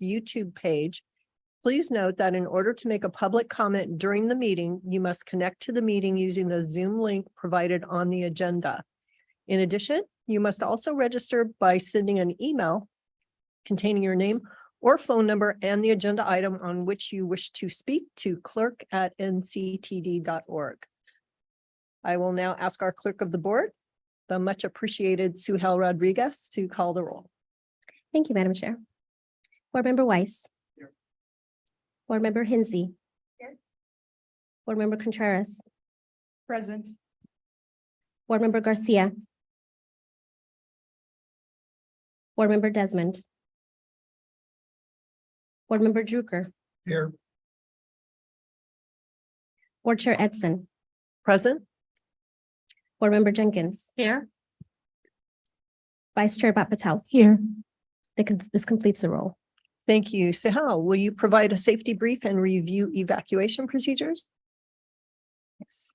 YouTube page. Please note that in order to make a public comment during the meeting, you must connect to the meeting using the Zoom link provided on the agenda. In addition, you must also register by sending an email containing your name or phone number and the agenda item on which you wish to speak to clerk@nctd.org. I will now ask our clerk of the board, the much appreciated Suhel Rodriguez, to call the roll. Thank you, Madam Chair. Board Member Weiss. Here. Board Member Hinsey. Here. Board Member Contreras. Present. Board Member Garcia. Board Member Desmond. Board Member Drucker. Here. Board Chair Edson. Present? Board Member Jenkins. Here. Vice Chair Patel. Here. This completes the roll. Thank you. Suhel, will you provide a safety brief and review evacuation procedures? Yes.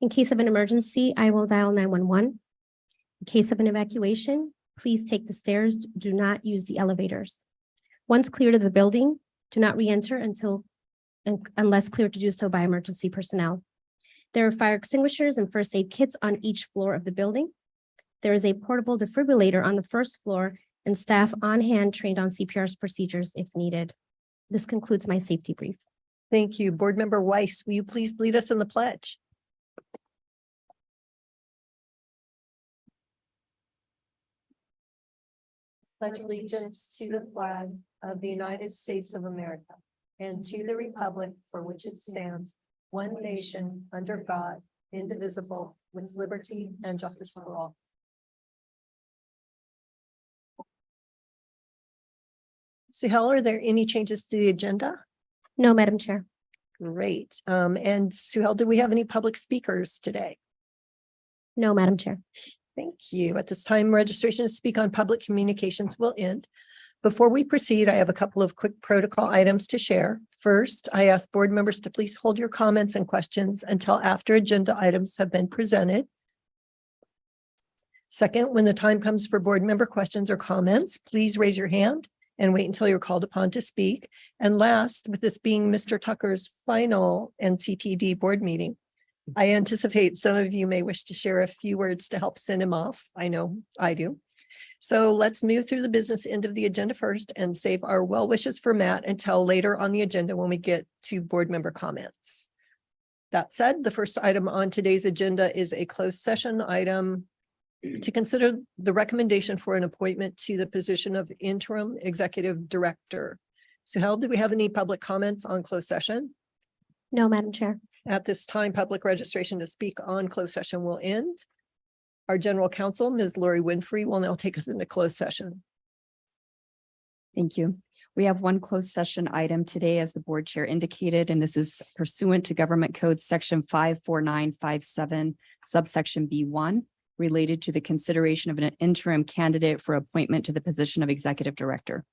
In case of an emergency, I will dial 911. In case of an evacuation, please take the stairs. Do not use the elevators. Once cleared of the building, do not re-enter unless cleared to do so by emergency personnel. There are fire extinguishers and first aid kits on each floor of the building. There is a portable defibrillator on the first floor and staff on hand trained on CPR procedures if needed. This concludes my safety brief. Thank you. Board Member Weiss, will you please lead us in the pledge? Pledge allegiance to the flag of the United States of America and to the republic for which it stands, one nation, under God, indivisible, with liberty and justice for all. Suhel, are there any changes to the agenda? No, Madam Chair. Great. And Suhel, do we have any public speakers today? No, Madam Chair. Thank you. At this time, registration to speak on public communications will end. Before we proceed, I have a couple of quick protocol items to share. First, I ask board members to please hold your comments and questions until after agenda items have been presented. Second, when the time comes for board member questions or comments, please raise your hand and wait until you're called upon to speak. And last, with this being Mr. Tucker's final NCTD board meeting, I anticipate some of you may wish to share a few words to help send him off. I know I do. So let's move through the business end of the agenda first and save our well wishes for Matt until later on the agenda when we get to board member comments. That said, the first item on today's agenda is a closed session item to consider the recommendation for an appointment to the position of interim executive director. Suhel, do we have any public comments on closed session? No, Madam Chair. At this time, public registration to speak on closed session will end. Our general counsel, Ms. Lori Winfrey, will now take us into closed session. Thank you. We have one closed session item today, as the board chair indicated, and this is pursuant to Government Code Section 54957, subsection B1, related to the consideration of an interim candidate for appointment to the position of executive director.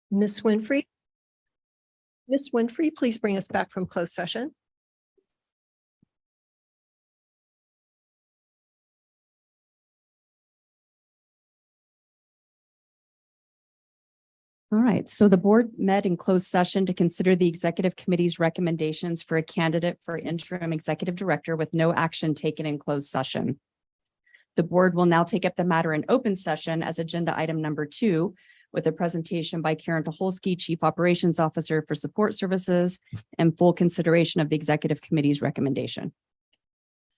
Ms. Winfrey? Ms. Winfrey, please bring us back from closed session. All right, so the board met in closed session to consider the executive committee's recommendations for a candidate for interim executive director with no action taken in closed session. The board will now take up the matter in open session as agenda item number 2 with a presentation by Karen Tucholsky, Chief Operations Officer for Support Services, and full consideration of the executive committee's recommendation.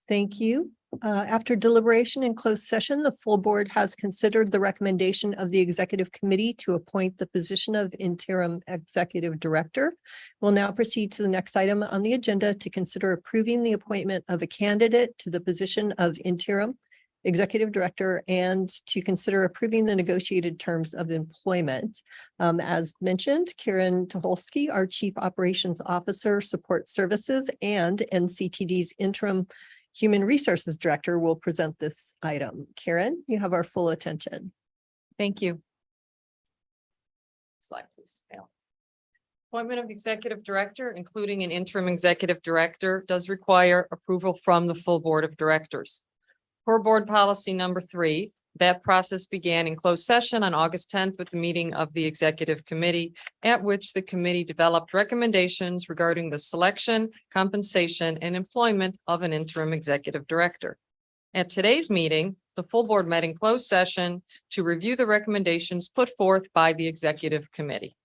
Thank you. After deliberation in closed session, the full board has considered the recommendation of the executive committee to appoint the position of interim executive director. We'll now proceed to the next item on the agenda to consider approving the appointment of a candidate to the position of interim executive director and to consider approving the negotiated terms of employment. As mentioned, Karen Tucholsky, our Chief Operations Officer, Support Services, and NCTD's interim Human Resources Director will present this item. Karen, you have our full attention. Thank you. Slide, please. Appointment of executive director, including an interim executive director, does require approval from the full board of directors. Per board policy number 3, that process began in closed session on August 10th with the meeting of the executive committee, at which the committee developed recommendations regarding the selection, compensation, and employment of an interim executive director. At today's meeting, the full board met in closed session to review the recommendations put forth by the executive committee.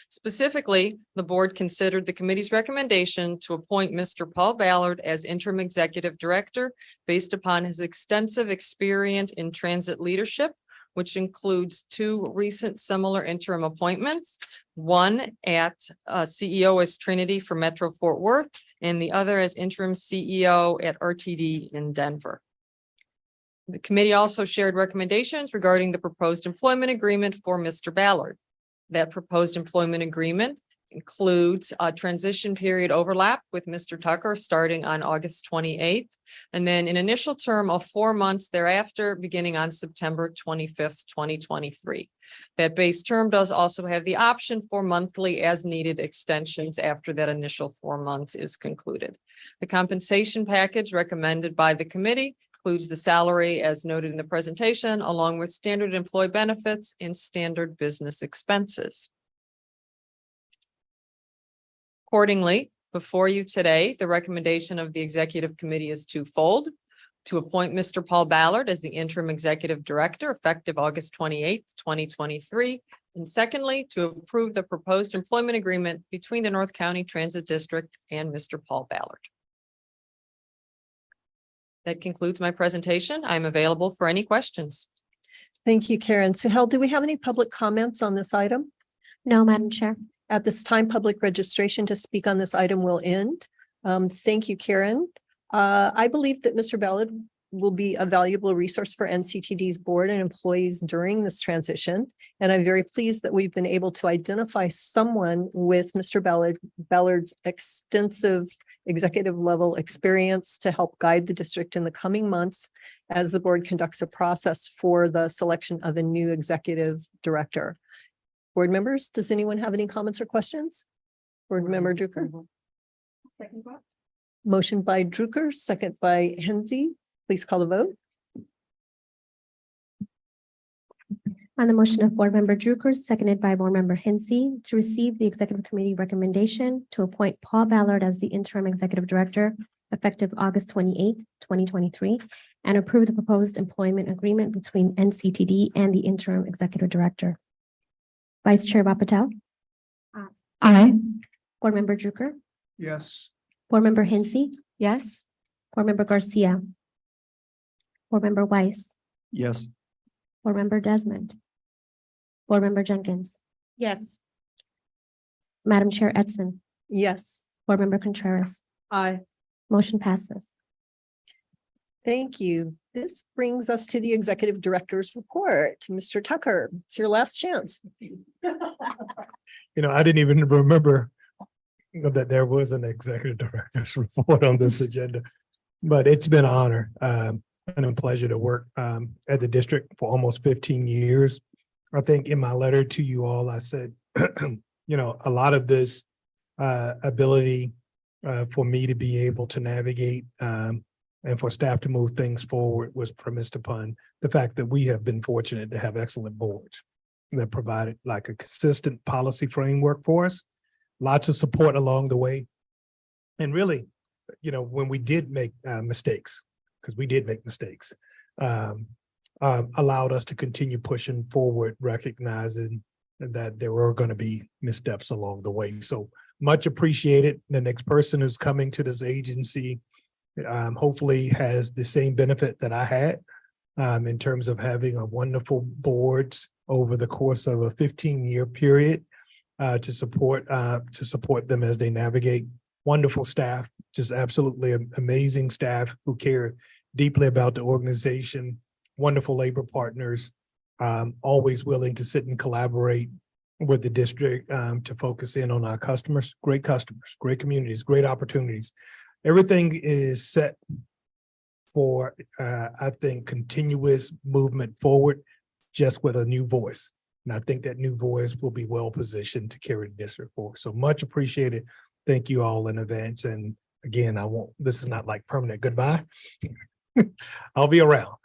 Specifically, the board considered the committee's recommendation to appoint Mr. Paul Ballard as interim executive director based upon his extensive experience in transit leadership, which includes 2 recent similar interim appointments, one at CEO as Trinity for Metro Fort Worth, and the other as interim CEO at RTD in Denver. The committee also shared recommendations regarding the proposed employment agreement for Mr. Ballard. That proposed employment agreement includes a transition period overlap with Mr. Tucker starting on August 28th, and then an initial term of 4 months thereafter, beginning on September 25th, 2023. That base term does also have the option for monthly as needed extensions after that initial 4 months is concluded. The compensation package recommended by the committee includes the salary as noted in the presentation, along with standard employee benefits and standard business expenses. Accordingly, before you today, the recommendation of the executive committee is twofold: to appoint Mr. Paul Ballard as the interim executive director effective August 28th, 2023. And secondly, to approve the proposed employment agreement between the North County Transit District and Mr. Paul Ballard. That concludes my presentation. I'm available for any questions. Thank you, Karen. Suhail, do we have any public comments on this item? No, Madam Chair. At this time, public registration to speak on this item will end. Thank you, Karen. I believe that Mr. Ballard will be a valuable resource for NCTD's board and employees during this transition. And I'm very pleased that we've been able to identify someone with Mr. Ballard's extensive executive level experience to help guide the district in the coming months as the board conducts a process for the selection of a new executive director. Board members, does anyone have any comments or questions? Board member Drucker? Motion by Drucker, second by Hensy. Please call the vote. On the motion of Board Member Drucker, seconded by Board Member Hensy, to receive the Executive Committee recommendation to appoint Paul Ballard as the interim executive director effective August 28th, 2023, and approve the proposed employment agreement between NCTD and the interim executive director. Vice Chair Patel. Aye. Board Member Drucker, Yes. Board Member Hensy, Yes. Board Member Garcia, Board Member Weiss, Yes. Board Member Desmond, Board Member Jenkins, Yes. Madam Chair Edson, Yes. Board Member Contreras. Aye. Motion passes. Thank you. This brings us to the executive director's report. Mr. Tucker, it's your last chance. I didn't even remember that there was an executive director's report on this agenda, but it's been an honor. and a pleasure to work at the district for almost 15 years. I think in my letter to you all, I said, you know, a lot of this ability for me to be able to navigate and for staff to move things forward was premised upon the fact that we have been fortunate to have excellent boards that provided like a consistent policy framework for us, lots of support along the way. And really, you know, when we did make mistakes, because we did make mistakes, allowed us to continue pushing forward, recognizing that there were going to be missteps along the way. So much appreciated. The next person who's coming to this agency hopefully has the same benefit that I had in terms of having a wonderful boards over the course of a 15-year period to support them as they navigate. Wonderful staff, just absolutely amazing staff who care deeply about the organization, wonderful labor partners, always willing to sit and collaborate with the district to focus in on our customers, great communities, great opportunities. Everything is set for, I think, continuous movement forward, just with a new voice. And I think that new voice will be well positioned to carry the district forward. So much appreciated. Thank you all in advance. And again, this is not like permanent goodbye. I'll be around.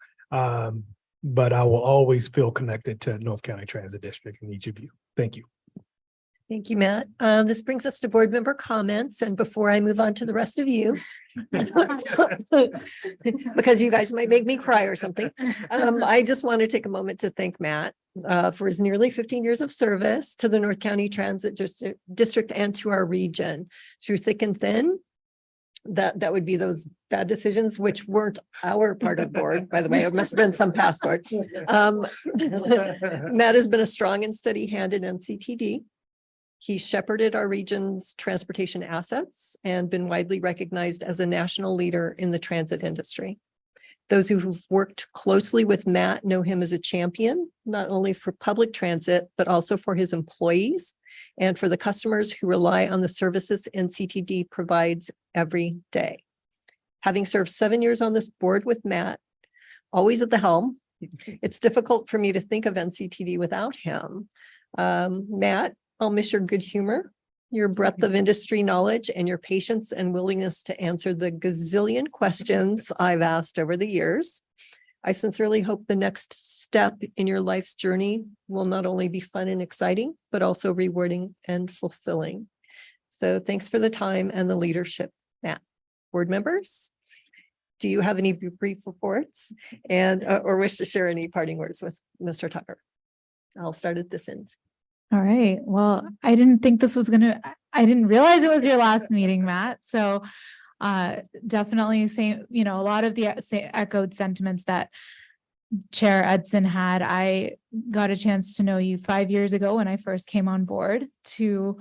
But I will always feel connected to North County Transit District and each of you. Thank you. Thank you, Matt. This brings us to board member comments. And before I move on to the rest of you, because you guys might make me cry or something, I just want to take a moment to thank Matt for his nearly 15 years of service to the North County Transit District and to our region through thick and thin. That would be those bad decisions, which weren't our part of board, by the way. It must have been some passport. Matt has been a strong and steady hand in NCTD. He shepherded our region's transportation assets and been widely recognized as a national leader in the transit industry. Those who've worked closely with Matt know him as a champion, not only for public transit, but also for his employees and for the customers who rely on the services NCTD provides every day. Having served 7 years on this board with Matt, always at the helm, it's difficult for me to think of NCTD without him. Matt, I'll miss your good humor, your breadth of industry knowledge, and your patience and willingness to answer the gazillion questions I've asked over the years. I sincerely hope the next step in your life's journey will not only be fun and exciting, but also rewarding and fulfilling. So thanks for the time and the leadership, Matt. Board members, do you have any brief reports and or wish to share any parting words with Mr. Tucker? I'll start at this end. All right. Well, I didn't think this was I didn't realize it was your last meeting, Matt. So definitely same, a lot of the echoed sentiments that Chair Edson had. I got a chance to know you 5 years ago when I first came on board to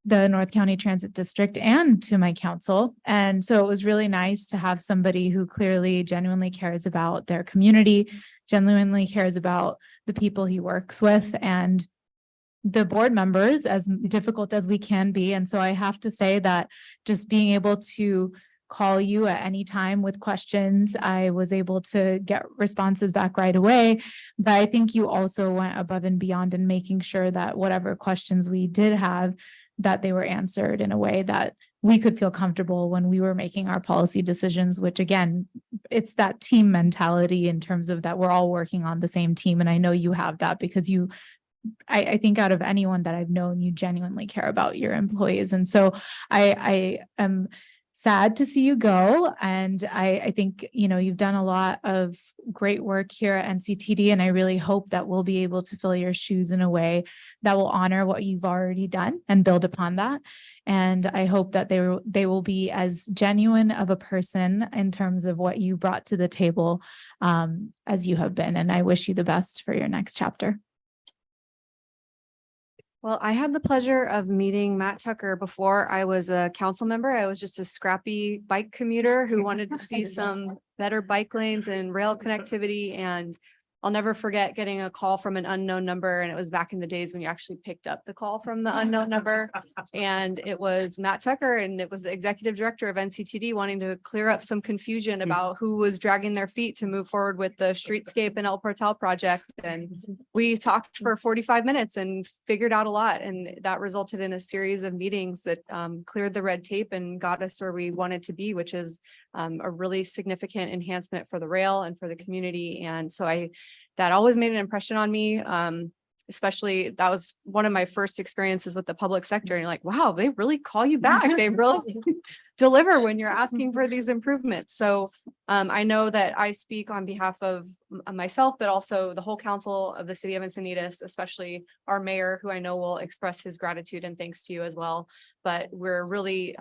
the North County Transit District and to my council. And so it was really nice to have somebody who clearly genuinely cares about their community, genuinely cares about the people he works with, and the board members, as difficult as we can be. And so I have to say that just being able to call you at any time with questions, I was able to get responses back right away. But I think you also went above and beyond in making sure that whatever questions we did have, that they were answered in a way that we could feel comfortable when we were making our policy decisions, which again, it's that team mentality in terms of that we're all working on the same team. And I know you have that because I think out of anyone that I've known, you genuinely care about your employees. And so I am sad to see you go. And I think, you've done a lot of great work here at NCTD. And I really hope that we'll be able to fill your shoes in a way that will honor what you've already done and build upon that. And I hope that they will be as genuine of a person in terms of what you brought to the table as you have been. And I wish you the best for your next chapter. Well, I had the pleasure of meeting Matt Tucker before I was a council member. I was just a scrappy bike commuter who wanted to see some better bike lanes and rail connectivity. And I'll never forget getting a call from an unknown number, and it was back in the days when you actually picked up the call from the unknown number. And it was Matt Tucker, and it was the executive director of NCTD wanting to clear up some confusion about who was dragging their feet to move forward with the streetscape and El Portal project. And we talked for 45 minutes and figured out a lot. And that resulted in a series of meetings that cleared the red tape and got us where we wanted to be, which is a really significant enhancement for the rail and for the community. And so that always made an impression on me. Especially that was one of my first experiences with the public sector. And you're like, wow, they really call you back. They really deliver when you're asking for these improvements. So I know that I speak on behalf of myself, but also the whole council of the city of Encinitas, especially our mayor, who I know will express his gratitude and thanks to you as well. But we're really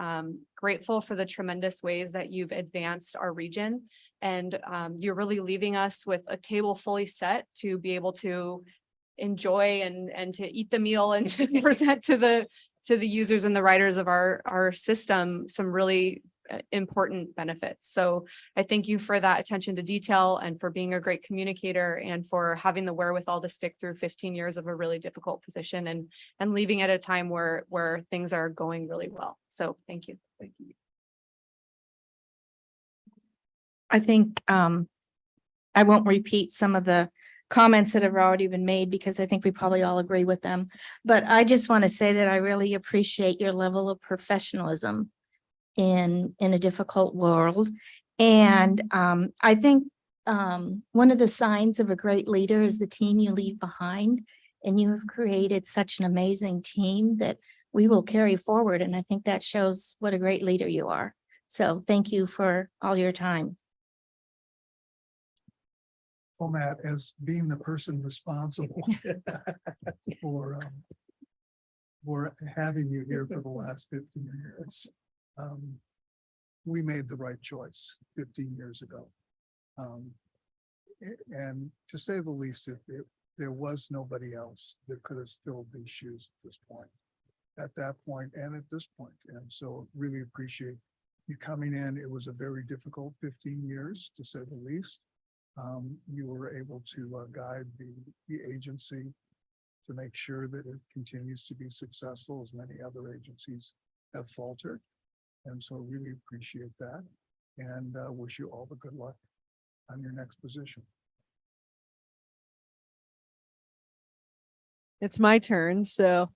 grateful for the tremendous ways that you've advanced our region. And you're really leaving us with a table fully set to be able to enjoy and to eat the meal and to present to the users and the riders of our system some really important benefits. So I thank you for that attention to detail and for being a great communicator and for having the wherewithal to stick through 15 years of a really difficult position and leaving at a time where things are going really well. So thank you. Thank you. I think I won't repeat some of the comments that have already been made because I think we probably all agree with them. But I just want to say that I really appreciate your level of professionalism in a difficult world. And I think one of the signs of a great leader is the team you leave behind. And you have created such an amazing team that we will carry forward. And I think that shows what a great leader you are. So thank you for all your time. Well, Matt, as being the person responsible for having you here for the last 15 years, we made the right choice 15 years ago. And to say the least, there was nobody else that could have filled these shoes at that point and at this point. And so really appreciate you coming in. It was a very difficult 15 years, to say the least. You were able to guide the agency to make sure that it continues to be successful, as many other agencies have faltered. And so really appreciate that and wish you all the good luck on your next position. It's my turn. So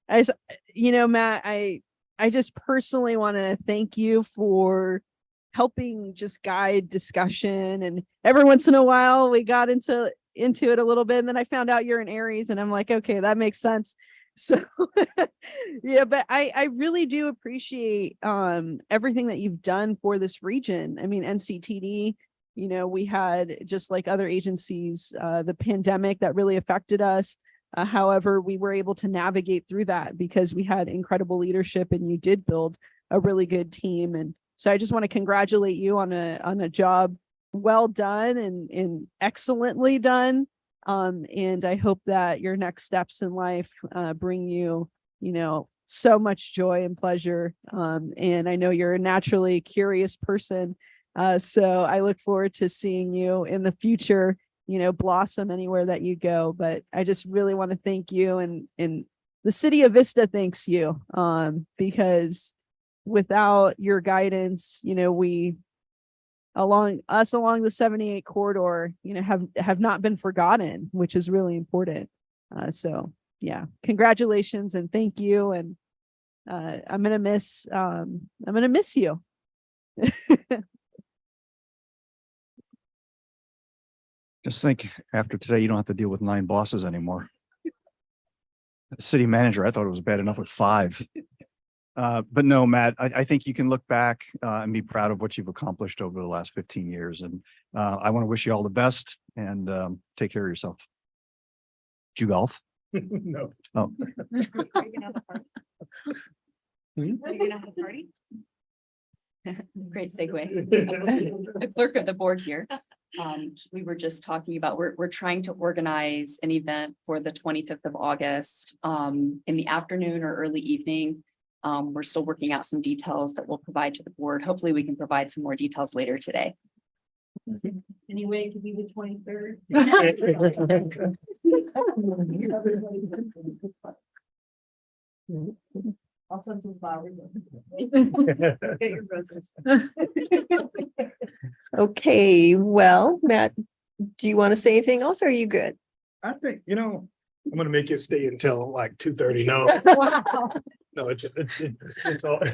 as you know, Matt, I just personally want to thank you for helping just guide discussion. And every once in a while we got into it a little bit. And then I found out you're an Aries and I'm like, okay, that makes sense. So yeah, but I really do appreciate everything that you've done for this region. I mean, NCTD, you know, we had, just like other agencies, the pandemic that really affected us. However, we were able to navigate through that because we had incredible leadership and you did build a really good team. And so I just want to congratulate you on a job well done and excellently done. And I hope that your next steps in life bring you, you know, so much joy and pleasure. And I know you're a naturally curious person. So I look forward to seeing you in the future, you know, blossom anywhere that you go. But I just really want to thank you, and the city of Vista thanks you, because without your guidance, you know, we along the 78 corridor, you know, have not been forgotten, which is really important. So yeah, congratulations and thank you. And I'm gonna miss you. Just think, after today, you don't have to deal with 9 bosses anymore. City manager, I thought it was bad enough with 5. But no, Matt, I think you can look back and be proud of what you've accomplished over the last 15 years. And I want to wish you all the best and take care of yourself. Did you golf? No. Oh, Are you gonna have a party? Are you gonna have a party? Great segue. The clerk of the board here. We were just talking about, we're trying to organize an event for the 25th of August in the afternoon or early evening. We're still working out some details that we'll provide to the board. Hopefully we can provide some more details later today. Anyway, it could be the 23rd. I'll send some flowers. Get your roses. Okay, well, Matt, do you want to say anything else? Or are you good? I think, I'm gonna make it stay until like 2:30. No, no,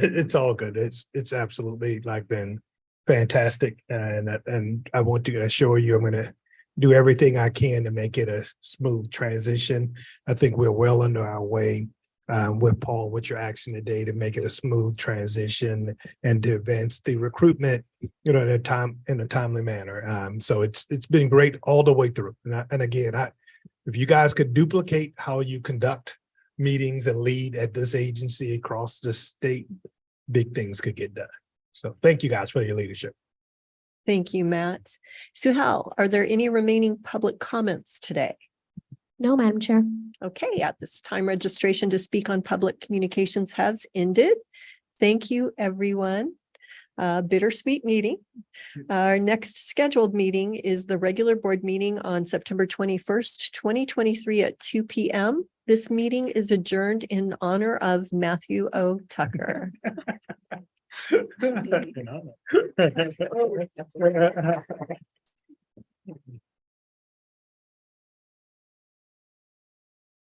it's all good. It's absolutely like been fantastic. And I want to assure you, I'm gonna do everything I can to make it a smooth transition. I think we're well under our way with Paul, with your action today to make it a smooth transition and to advance the recruitment, in a timely manner. So it's been great all the way through. And again, if you guys could duplicate how you conduct meetings and lead at this agency across the state, big things could get done. So thank you guys for your leadership. Thank you, Matt. Suhal, are there any remaining public comments today? No, Madam Chair. Okay, at this time, registration to speak on public communications has ended. Thank you, everyone. Bittersweet meeting. Our next scheduled meeting is the regular board meeting on September 21st, 2023 at 2 p.m. This meeting is adjourned in honor of Matthew O. Tucker.